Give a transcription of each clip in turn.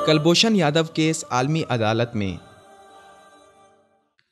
Kulbhushan Yadav case عالمی عدالت میں۔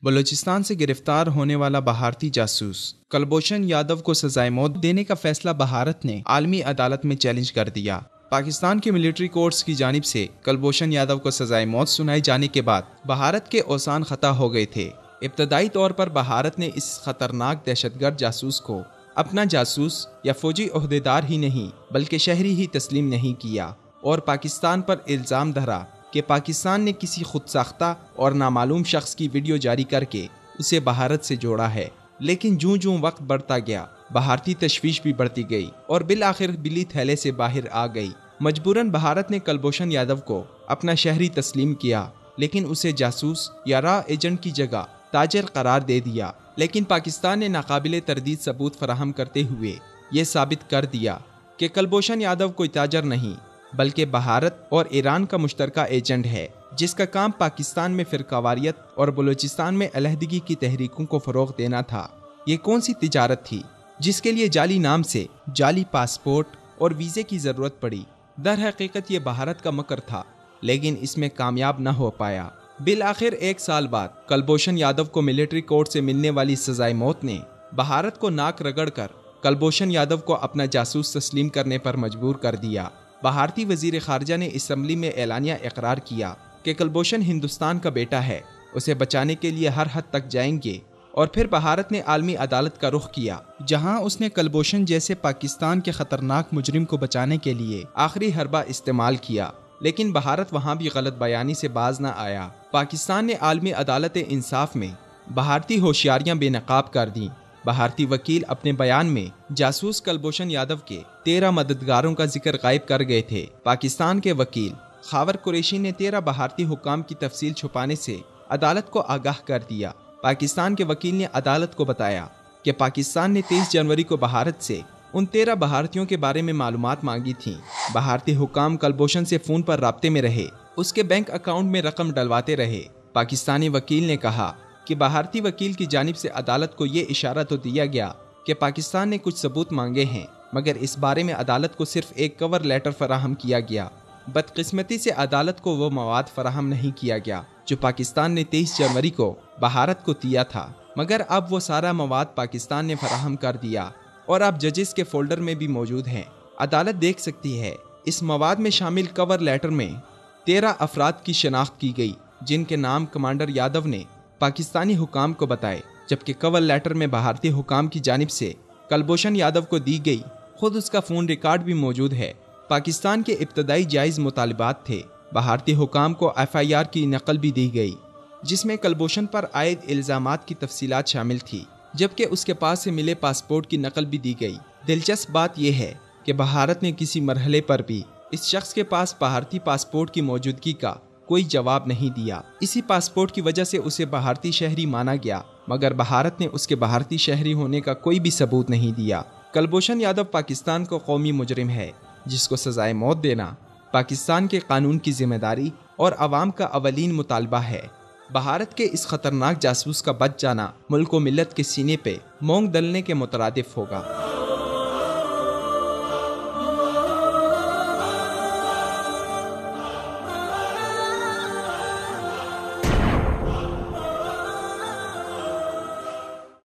بلوچستان سے گرفتار ہونے والا بھارتی جاسوس کلبھوشن یادو کو سزائے موت دینے کا فیصلہ بھارت نے عالمی عدالت میں چیلنج کر دیا۔ پاکستان کے ملٹری کورٹس کی جانب سے کلبھوشن یادو کو سزائے موت سنائے جانے کے بعد بھارت کے اوزان خطا ہو گئے تھے۔ ابتدائی طور پر بھارت نے اس خطرناک دہشت گرد جاسوس کو اپنا جاسوس یا فوجی عہدیدار ہی نہیں بلکہ شہری ہی تسلیم نہیں کیا اور پاکستان پر الزام دھرا کہ پاکستان نے کسی خود ساختہ اور نامعلوم شخص کی ویڈیو جاری کر کے اسے بھارت سے جوڑا ہے۔ لیکن جوں وقت بڑھتا گیا بھارتی تشویش بھی بڑھتی گئی اور بالآخر بلی تھیلے سے باہر آ گئی۔ مجبوراً بھارت نے کلبھوشن یادو کو اپنا شہری تسلیم کیا، لیکن اسے جاسوس یا را ایجنٹ کی جگہ تاجر قرار دے دیا۔ لیکن پاکستان نے ناقابل تردید ثبوت فراہم کرتے ہوئے یہ ثابت کر دیا کہ کلبھوشن یادو کوئی تاجر نہیں بلکہ بھارت اور ایران کا مشترکہ ایجنٹ ہے، جس کا کام پاکستان میں فرقہ واریت اور بلوچستان میں علیحدگی کی تحریکوں کو فروغ دینا تھا۔ یہ کون سی تجارت تھی جس کے لیے جعلی نام سے جعلی پاسپورٹ اور ویزے کی ضرورت پڑی؟ در حقیقت یہ بھارت کا مکر تھا، لیکن اس میں کامیاب نہ ہو پایا۔ بالآخر 1 سال بعد کلبھوشن یادو کو ملٹری کورٹ سے ملنے والی سزائے موت نے بھارت کو ناک رگڑ کر کلبھوشن یادو کو اپنا جاسوس تسلیم کرنے پر مجبور کر دیا۔ بھارتی وزیر خارجہ نے اسمبلی میں اعلانیہ اقرار کیا کہ کلبھوشن ہندوستان کا بیٹا ہے، اسے بچانے کے لیے ہر حد تک جائیں گے، اور پھر بھارت نے عالمی عدالت کا رخ کیا جہاں اس نے کلبھوشن جیسے پاکستان کے خطرناک مجرم کو بچانے کے لیے آخری حربہ استعمال کیا۔ لیکن بھارت وہاں بھی غلط بیانی سے باز نہ آیا۔ پاکستان نے عالمی عدالت انصاف میں بھارتی ہوشیاریاں بے نقاب کر دیں۔ بھارتی وکیل اپنے بیان میں جاسوس کلبھوشن یادو کے 13 مددگاروں کا ذکر غائب کر گئے تھے۔ پاکستان کے وکیل خاور قریشی نے 13 بھارتی حکام کی تفصیل چھپانے سے عدالت کو آگاہ کر دیا۔ پاکستان کے وکیل نے عدالت کو بتایا کہ پاکستان نے 23 جنوری کو بھارت سے ان 13 بھارتیوں کے بارے میں معلومات مانگی تھیں۔ بھارتی حکام کلبھوشن سے فون پر رابطے میں رہے، اس کے بینک اکاؤنٹ میں رقم ڈلواتے رہے۔ پاکستانی وکیل نے کہا کہ بھارتی وکیل کی جانب سے عدالت کو یہ اشارہ تو دیا گیا کہ پاکستان نے کچھ ثبوت مانگے ہیں، مگر اس بارے میں عدالت کو صرف ایک کور لیٹر فراہم کیا گیا۔ بدقسمتی سے عدالت کو وہ مواد فراہم نہیں کیا گیا جو پاکستان نے 23 جنوری کو بھارت کو دیا تھا، مگر اب وہ سارا مواد پاکستان نے فراہم کر دیا اور اب ججز کے فولڈر میں بھی موجود ہیں۔ عدالت دیکھ سکتی ہے اس مواد میں شامل کور لیٹر میں 13 افراد کی شناخت کی گئی جن کے نام کمانڈر یادو نے پاکستانی حکام کو بتائے، جبکہ کور لیٹر میں بھارتی حکام کی جانب سے کلبھوشن یادو کو دی گئی خود اس کا فون ریکارڈ بھی موجود ہے۔ پاکستان کے ابتدائی جائز مطالبات تھے۔ بھارتی حکام کو FIR کی نقل بھی دی گئی جس میں کلبھوشن پر عائد الزامات کی تفصیلات شامل تھی، جبکہ اس کے پاس سے ملے پاسپورٹ کی نقل بھی دی گئی۔ دلچسپ بات یہ ہے کہ بھارت نے کسی مرحلے پر بھی اس شخص کے پاس بھارتی پاسپورٹ کی موجودگی کا کوئی جواب نہیں دیا۔ اسی پاسپورٹ کی وجہ سے اسے بھارتی شہری مانا گیا، مگر بھارت نے اس کے بھارتی شہری ہونے کا کوئی بھی ثبوت نہیں دیا۔ کلبھوشن یادو پاکستان کو قومی مجرم ہے جس کو سزائے موت دینا پاکستان کے قانون کی ذمہ داری اور عوام کا اولین مطالبہ ہے۔ بھارت کے اس خطرناک جاسوس کا بچ جانا ملک و ملت کے سینے پہ مونگ دلنے کے مترادف ہوگا۔